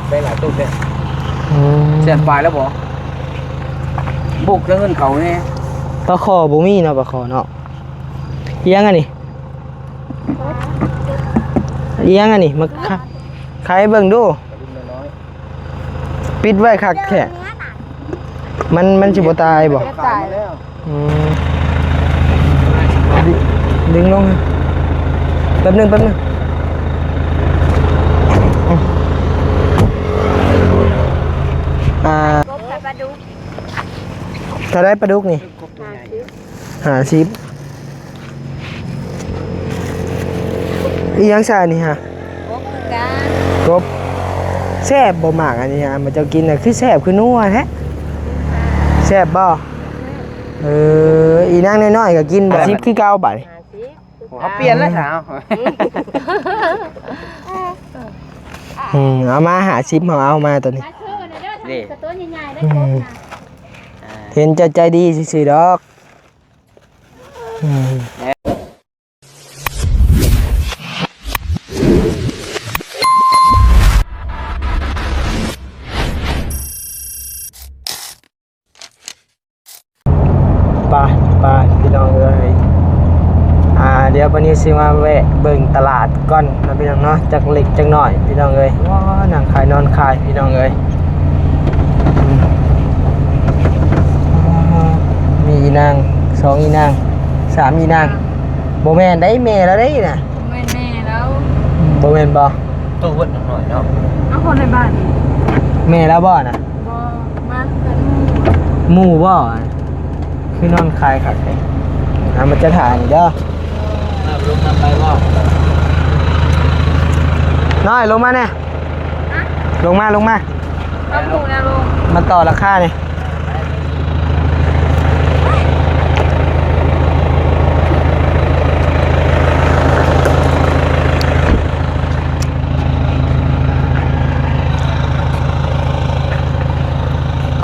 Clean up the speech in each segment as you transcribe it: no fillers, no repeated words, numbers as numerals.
ได้หลายตู้เลยเสียนปลายแล้วบ่บุกเงินเขาเนี่ยปลาคอบ่มีเนาะปลาคอเนาะเอียงอันนี้เอียงอันนี้มาขายเบิ่งดูปิดไว้คักแท้มันสิบ่ตายบ่ตายแล้วดึงลงแป๊บนึงถ้าได้ปลาดุกนี่50อีหยังซะนี่ฮะกบแซ่บบ่มากอันนี้ฮะมันจะกินน่ะคือแซ่บคือนัวแท้แซ่บบ่อีนางน้อยๆก็กินบ่10คือเก่าบัดนี้เขาเปลี่ยนแล้วสาวเอามา50เอามาตัวนี้นี่เห็นจะใจดีซื่อๆดอกไปพี่น้องเอ้ยเดี๋ยววันนี้สิมาแวะเบิ่งตลาดก่อนนะพี่น้องเนาะจักเล็กจักน้อยพี่น้องเอ้ยว้านั่งขายนอนขายพี่น้องเอ้ยมีอีนาง2อีนาง3อีนางบ่แม่นได้แม่แล้วได้น่ะบ่แม่นแม่แล้วบ่แม่นบ่ตัวเวิร์ดหน่อยเนาะเอาคนในบ้านแม่แล้วบ่น่ะบ่มาเป็นหมู่บ่คือนอนคายคักเลยมันจะถ่ายนี่เด้อลงไปบ่น้อยลงมาเนี่ยลงมาเอาหมูนะลุงมาต่อราคาเนี่ย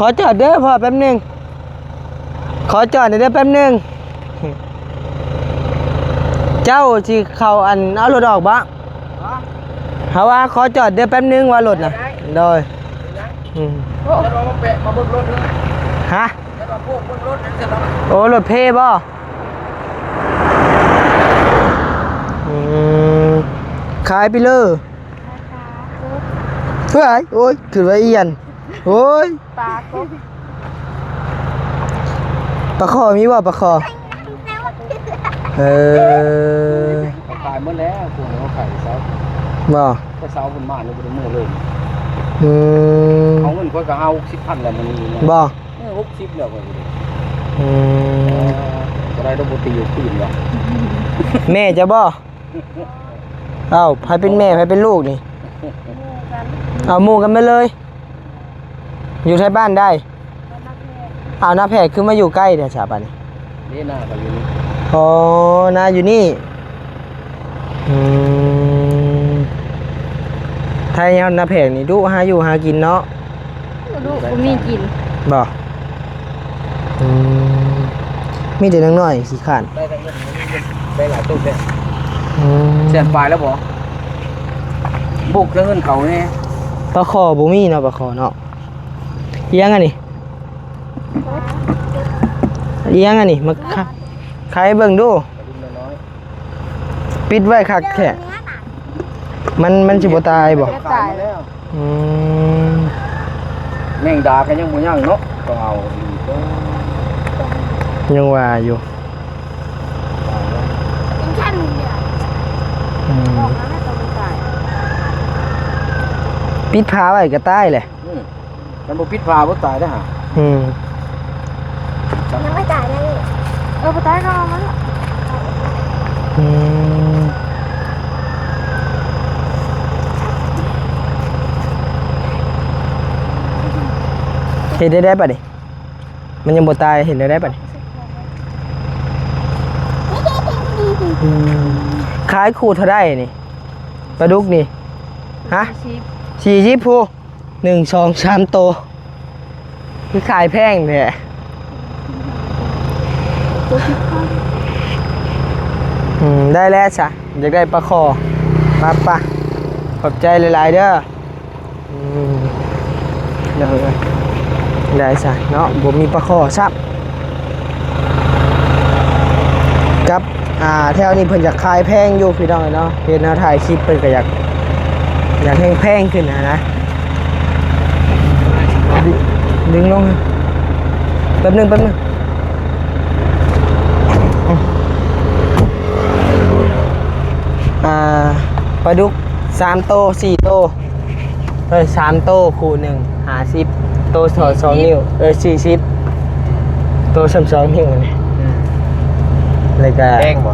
ขอจอดเด้อพ่อแป๊บนึงขอจอดเด้อแป๊บนึงเจ้าสิเข้าอันเอารถออกบ่เฮาว่าขอจอดเด้อแป๊บนึงว่ารถน่ะโดยแล้วมาแปะมาบนรถเลยฮะแล้วมาพวกบนรถนั่นจะรับโอ้รถเพบ่ขายไปเลยเฮ้ยโอ้ยขึ้นไว้เอียนโอ้ยปลากบปลาคอมีบ่ปลาคอเขาขายหมดแล้วพวกเขาขายเสาบ่ก็เสาบนบ้านเลยบนมือเลยเอาเงินคนก็เอา60,000แล้วมันนี่บ่60แล้วก็ก็ได้ดอกตีอยู่ปีนว่ะแม่จะบ่เอ้าใครเป็นแม่ใครเป็นลูกนี่เอาหมู่กันไปเลยอยู่ที่บ้านได้เอาหน้าแพรคือมาอยู่ใกล้เนี่ยชาบันนี่หน้าก็อยู่นี่อ๋อนาอยู่นี่ไทยเอาหน้าแพรนี่ดูหาอยู่หากินเนาะดูบ่มีกินบ่มีแต่น้อยๆขี้ข้านได้หลายตู้เลยเสียนปลายแล้วบ่บุกเงินเขาเนี่ยปลาคอบ่มีเนาะปลาคอเนาะเอียงอันนี้เอียงอันนี้มาขายเบิ่งดูปิดไว้คักแท้มันสิบ่ตายบ่ตายแล้วแมงดากันยังบ่ย่างเนาะก็เอายังว่าอยู่ปิดพาไว้ก็ตายแหละมันบ่ปิดพาบ่ตายได้ฮะยังไม่ตายเลยบ่ตายก็เอามันเห็นได้ป่ะดิมันยังบ่ตายเห็นได้ป่ะดิขายคู่เท่าได้นี่ปลาดุกนี่ฮะ40ผู้1 2 3โตคือขายแพงแท้ได้แล้วจ้ะอยากได้ปลาคอมาปะขอบใจหลายๆเด้อ อืมเลยได้ซะเนาะบ่มีปลาคอซับกับแถวนี้เพิ่นอยากขายแพงอยู่พี่น้องเนาะเห็นเฮาถ่ายคลิปเพิ่นก็อยากให้แพงขึ้นนะดึงลงแป๊บนึงปลาดุก3โต4โต3โตคู่หนึ่ง50โต2นิ้ว40โต2นิ้วนี่เลยก็แพงบ่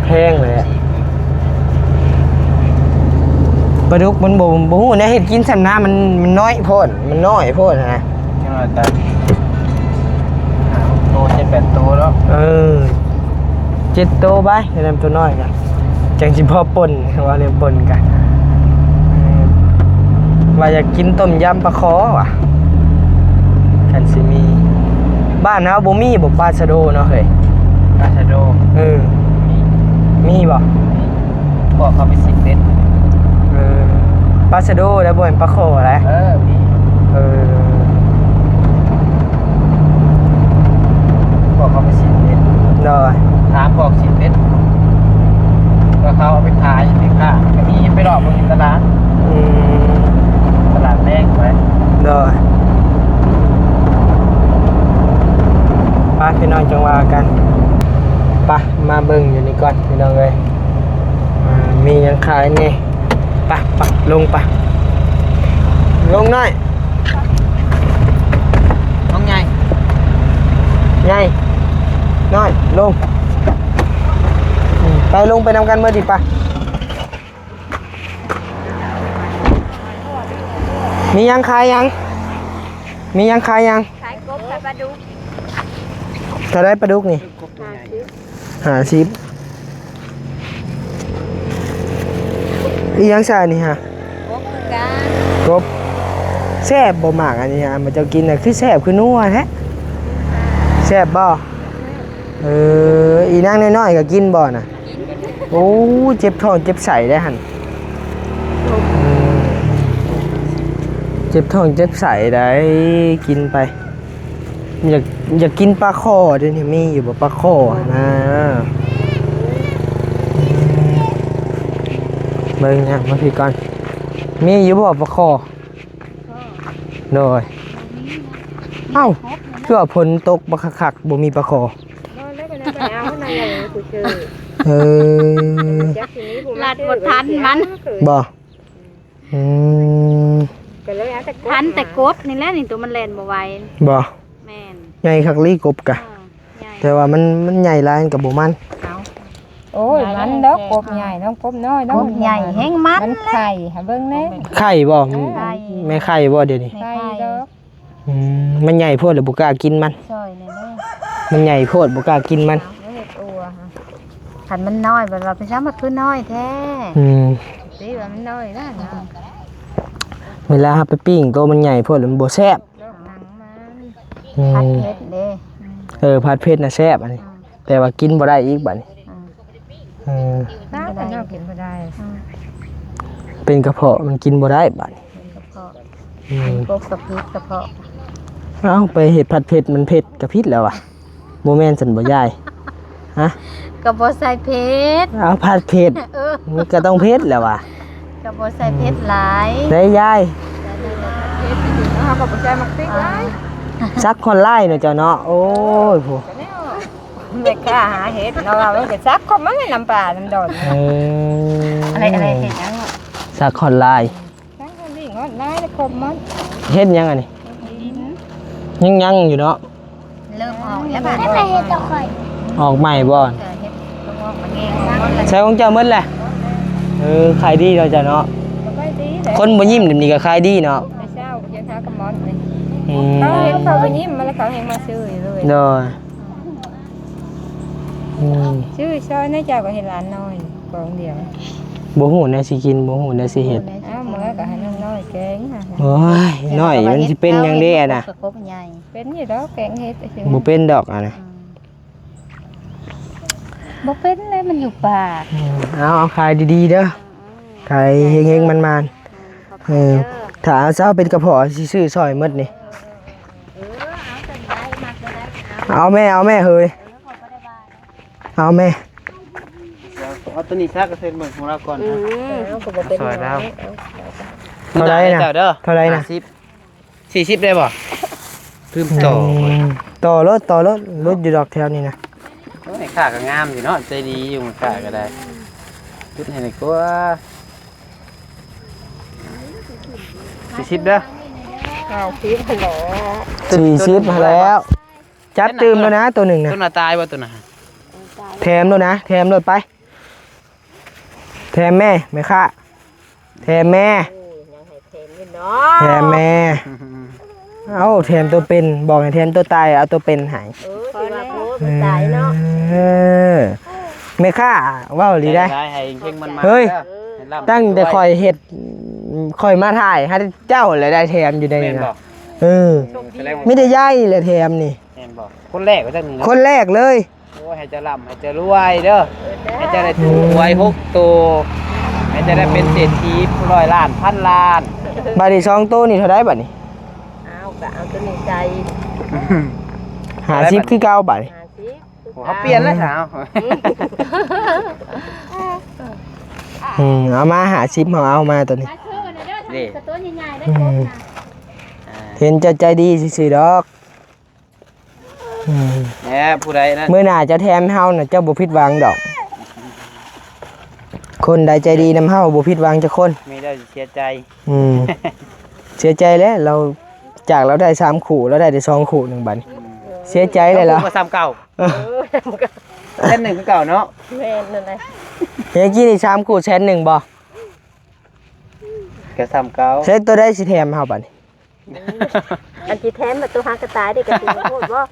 แพงเลยอะปลาดุกมันบ่ฮู้นะเฮ็ดกินสำน้ามันน้อยโพดมันน้อยโพดนะ ยังไงแต่โต7-8โตแล้ว7โตไปแนะนำตัวน้อยกันจังสิพอป่นว่าเรื่องป่นกันว่าอยากกินต้มยำปลาคอว่ะกันสิมีบ้านเฮาบ่มีบ่ปลาชะโดเนาะเฮ้ย ปลาชะโด มีบ่ บอกเขาไปสิเด็ด ปลาชะโดแล้วบ่เป็นปลาคออะไร มี บอกเขาไปสิเด็ด ได้ ถามบอกสิเด็ดว่าเขาเอาไปขายไปค้าก็มีไปรอบบนตลาดแรกไว้ ได้ป้าพี่น้องจังหวะกันป้ามาเบิ่งอยู่นี่ก่อนพี่น้องเลยมียังขายนี่ป้าลงลงหน่อย น้องไง ใหญ่น้อยลงไปลงไปนำกันเมื่อดิป้ามียังขายยังขายกบขายปลาดุก ถ้าได้ปลาดุกนี่50อียังใส่นี่ฮะ กบคือกัน กบแซ่บบ่มากอันนี้มันจะกินน่ะคือแซ่บคือนัวแท้แซ่บบ่อีนางน้อยๆก็กินบ่น่ะโอ้เจ็บท้องเจ็บไส้ได้หั่นเจ็บท้องเจ็บไส้ได้กินไปอยากกินปลาคอเดี๋ยวนี้มีอยู่บ่ปลาคอนะเบิ่งนะมาพี่ก่อนมีอยู่บ่ปลาคอโดยเอ้าคือว่าฝนตกบ่คักๆบ่มีปลาคอลาดบททันมัน บ่ทันแต่กบนี่แหละนี่ตัวมันแล่นบ่ไหว บ่ แม่น ใหญ่คักลีกบกะแต่ว่ามันใหญ่หลายกับบ่มัน โอ้ยมันดอกกบใหญ่น้องกบน้อยน้อง กบใหญ่แห้งมัน ไข่หาเบิ่งแน่ ไข่บ่แม่ไข่บ่เดี๋ยวนี้ ไข่ดอก มันใหญ่โพดแล้วบ่กล้ากินมัน ซอยนี่เด้อ มันใหญ่โพดบ่กล้ากินมัน เอาเฮ็ดตัวคันมันน้อยบัดว่าไปซ้ำมันคือน้อยแท้ สิว่ามันน้อยนะเนาะ เวลาไปปิ้งตัวมันใหญ่โพดแล้วมันบ่แซ่บ ดอกหนังมัน ผัดเผ็ดเด้ ผัดเผ็ดน่ะแซ่บอันนี้แต่ว่ากินบ่ได้อีกบัดนี้ น้าก็น่ากินบ่ได้ เป็นกระเพาะมันกินบ่ได้บัดนี้ กระเพาะ อืม กบกับพริกกระเพาะ เอ้าไปเฮ็ดผัดเผ็ดมันเผ็ดก็ผิดแล้วอ่ะบ่แม่นซั่นบ่ยายฮะ กระเพาะใส่เผ็ด เอาผัดเผ็ดมันก็ต้องเผ็ดแล้วว่ะ กระเพาะใส่เผ็ดหลาย ได้ยาย เฮาก็บ่ใส่มักพริกหลาย ซักคนไล่เนาะเจ้าเนาะโอ้ยโห แม่ค้าหาเห็ดเนาะว่าก็ซักก็มันน้ำปลาน้ำดอน อะไรเห็นยัง ซักคนไล่ ซักคนนี่งอนลายคมมัน เฮ็ดยังอันนี้ยังอยู่เนาะ เริ่มออกแล้วบัด ไม่ไปเฮ็ดดอก ออกใหม่บ่ เฮ็ดตัวงอกมาแงง ใช้ของเจ้าหมดแหละขายดีเนาะเจ้าเนาะ ไปดีแหละ คนบ่ยิ้มนี่ก็ขายดีเนาะ ไปเช้ายังหากระมอนเลย อืม เขาเห็นเขาไปยิ้มมาแล้วเขาเห็นมาซื้อเลย โดยซื้อซอยในเจ้าก็เห็นร้านน้อยกองเดียว บ่ฮู้แนวสิกินบ่ฮู้แนวสิเฮ็ด อ้าวเมื่อก็ให้น้องน้อยแกงค่ะ โอ้ยน้อยมันสิเป็นหยังเด้น่ะ กบใหญ่ เป็นอยู่ดอกแกงเฮ็ด บ่เป็นดอกอ่ะนะ บ่เป็นเลยมันอยู่ป่า เอาขายดีๆเด้อขายเฮงๆมันๆ ถ้าเอาเช้าเป็นกระเพาะสิซื้อซอยหมดนี่เอาแม่เฮ้ยเอาแม่ เอาตัวนี้ซักกระเซ็นเบิ่งของเราก่อนนะ สวยแล้ว เท่าไรนะ เด้อ เท่าไรนะ 40ได้บ่เพิ่มต่อ ต่อรถรถอยู่ดอกแถวนี้นะ โอ้ยค่าก็งามอยู่เนาะใจดีอยู่ค่าก็ได้จุดให้หน่อยกว่า40เด้อ 40มาแล้ว จัดตื่มแล้วนะตัวหนึ่งนะ ตัวน่ะตายบ่ตัวน่ะ แถมด้วยนะแถมด้วยไปแถมแม่ไม่ค่าแถมแม่แถมแม่เอาแถมตัวเป็นบอกให้แถมตัวตายเอาตัวเป็นหาย พอแล้วตายเนาะ ไม่ค่าว่าวหรือได้ ให้เข่งมันมา เฮ้ย ตั้งแต่คอยเห็ดคอยมาถ่ายให้เจ้าเลยได้แถมอยู่ใน แม่ นี้ นบ่ นะไม่ได้ย่ายเลยแถมนี่ แม่นบ่คนแรกว่าจังนี้ คนแรกเลย โอ้ให้เจะร่ำให้เจะรวยเด้อให้เจะได้ถูกหวย6ตัวให้เจะได้เป็นเศรษฐี100 ล้านพันล้าน บาทที่2โตวนี่เท่าไรบัดนี้ เอาก็เอาตัวนี้ใจ 50คือเก่าบัดนี้ โอ้เขาเปลี่ยนแล้วสาว เอามา50เอามาตัวนี้ นี่ เห็นจะใจดีซื่อๆดอก แหน่ผู้ใดนะ เมื่อหน้าจะแถมเฮาน่ะเจ้าบ่ผิดหวังดอก คนใดใจดีนำเฮาบ่ผิดหวังจักคน มีได้เสียใจ เสียใจแล้วเราจากเราได้3คู่เราได้แต่2คู่1บัดนี้เสียใจเลยล่ะ ก็ซ้ำเก่าเส้นหนึ่งคือเก่าเนาะ แม่นนั่นแหละ เมื่อกี้นี่3คู่แสน1บ่ ก็ซ้ำเก่า เซ็ตตัวได้สิแถมเฮาบัดนี้ อันที่แท้มาตัวหากระต่ายได้ก็สิพูดว่า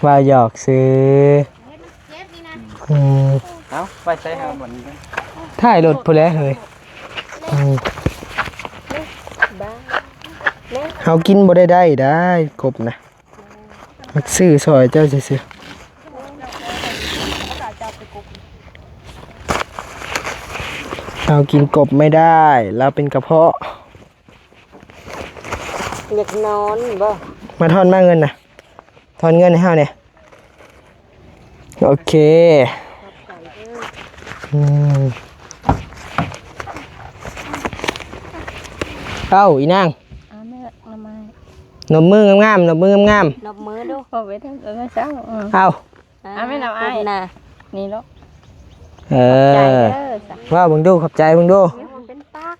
ว่าหยอกซื้ออืม เอาไปใช้หาหมดนี้ ถ่ายรถพุ่นแหล้วเฮ้ยเฮากินบ่ได้กบนะมักซื้อซอยเจ้าซื่อๆเรากินกบไม่ได้เราเป็นกระเพาะ อยากนอนบ่ มาทอนมาเงินนะทอนเงินให้เฮาเนี่ยโอเคเอ้าอีนาง เอาแม่เอามาน มมืองามๆนมมืองาม นบมือดู พอไปทำตัวเช้า ๆเอ้า เอาไม่นำไอ้นี่ลูก เอ ใจ อ เด้อจ้ะ ว่าเบิ่งดูขอบใจเบิ่งดู มันเป็นปาก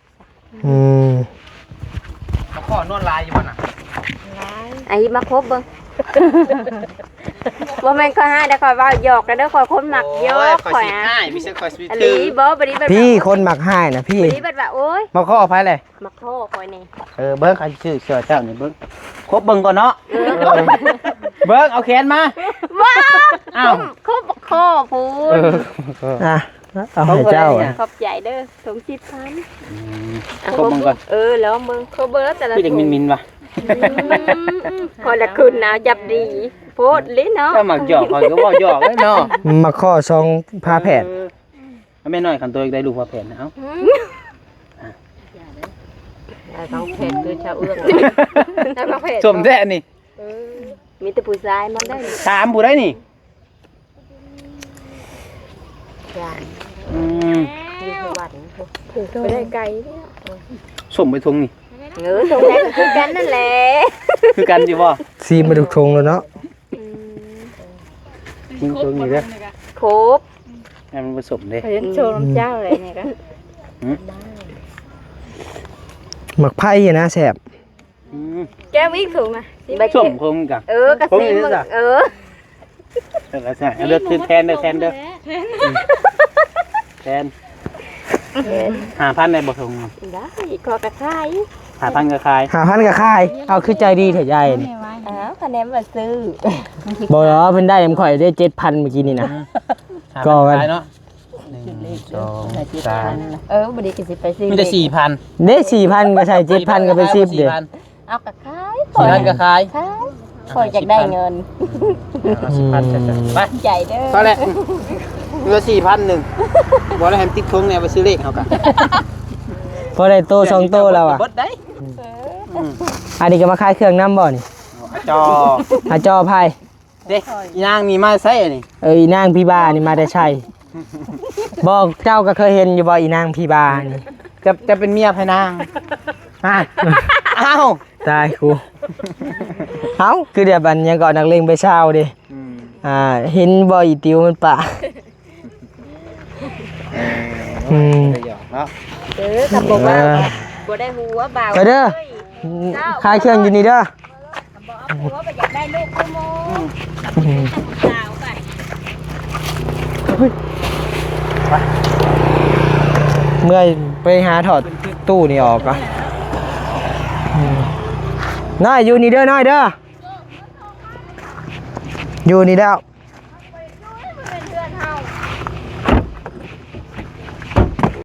เขาขอนวดลายอยู่บ่น่ะ ไอ้มาครบเบิ่งบ่แม่นค่อยหาได้ค่อยว่าหยอกกันเด้อค่อยคนมักหยอก คอย ค่อย สิ อ่ะ ให้มีเสื้อคอยสวิต อัน เตอ นี้ ร์ บ่บัดนี้แบบ พี่คนมักให้นะพี่ บัดนี้แบบว่าโอ๊ย มาข้อไปเลย มักโทษค่อยนี่ เบิ้งใครชื่อเสื้อเจ้านี่เบิ้งครบเบิ้งก่อนเนาะเบิ้งเอาแขนมา ว้า อ้าว ครบข้อพูน อ่ะเอาให้เจ้าอ่ะ ขอบใจเด้อสม10,000 ครบเบิ้งก่อน แล้วมึงเขาเบิร์แต่ละ พี่เด็กมินว่ะ คนละคืนนะจับดีโพดลิ้นเนาะ เจ้าหมักหยอกคอยก็ว่าหยอกเลยเนาะ มาข้อซองพาแผด แม่น้อยขันตัวอีกได้ลูกพาแผ่นนะเอ้า ต้องเผ็ดคือชาวเอื้องแล้วเผ็ด สมแท้นี่ มีแต่ผู้ชายมันได้ ถามผู้ได้นี่ จ้า อยู่สวรรค์ไปได้ไกลเนี่ย สมไปทงนี่ ตรงนั้นคือกันนั่นแหละ คือกันอยู่บ่ ซีมาดูทงแล้วเนาะ มึงทงนี่เด้อ ครบ ให้มันผสมเด้ เห็นโชว์น้ำเจ้าอะไรเนี่ยก็ หมักไผ่อะนะแสบ แก้ววิ่งถูกนะ สมคงกัน กระสีมึงเออแล้วใช่เลือกคือแทนเด้อแทนเด้อแทน5,000ได้บ่ทง ได้คอกระไข่ 5,000ก็ขาย 5,000ก็ค่ายเอาคือใจดีเถอะยายนี่ คะแนนมาซื้อ บอกแล้วว่าเพิ่นได้ข่อยได้ 7,000 เมื่อกี้นี่นะ ก่อกัน เนาะ1 2 3 บัดนี้ก็สิไปซื้อ มีแต่4,000 เด้ 4,000 ก็ใส่ 7,000 ก็ไป10เด้อ เอากระไข่ 4,000ก็ขาย คอยอยากได้เงิน ไป ใหญ่เด้อ พอแล้วเหลือ4,000นึงบ่ได้ให้มันติดทงเนี่ยไปซื้อเลขเฮากะ พอได้โตสองโตแล้วอ่ะ เบิดได้ อันนี้ก็มาขายเครื่องน้ำบ่นี่ จอ อาจอไพ่ เด้อีนางนี่มาใส่นี่ อีนางพี่บานี่มาได้ใช่บอกเจ้าก็เคยเห็นอยู่บ่อีนางพี่บานี่ จะเป็นเมียพนาง อ่ะ อ้าว ตายครูเอ้าคือเดี๋ยวบันยังก่อนนักเลงไปเช้าดิเห็นบ่อีติวมันปะ ได้หยอกเนาะ กับบอกว่าบ่ได้หัวบ่าว ไปเด้อขายเครื่องอยู่นี่เด้อ หัวไปอยากได้ลูกกูโมสาวไป เมื่อไปหาถอดตู้นี่ออกอ่ะน้อยอยู่นี่เด้อน้อยเด้ออยู่นี่แล้ว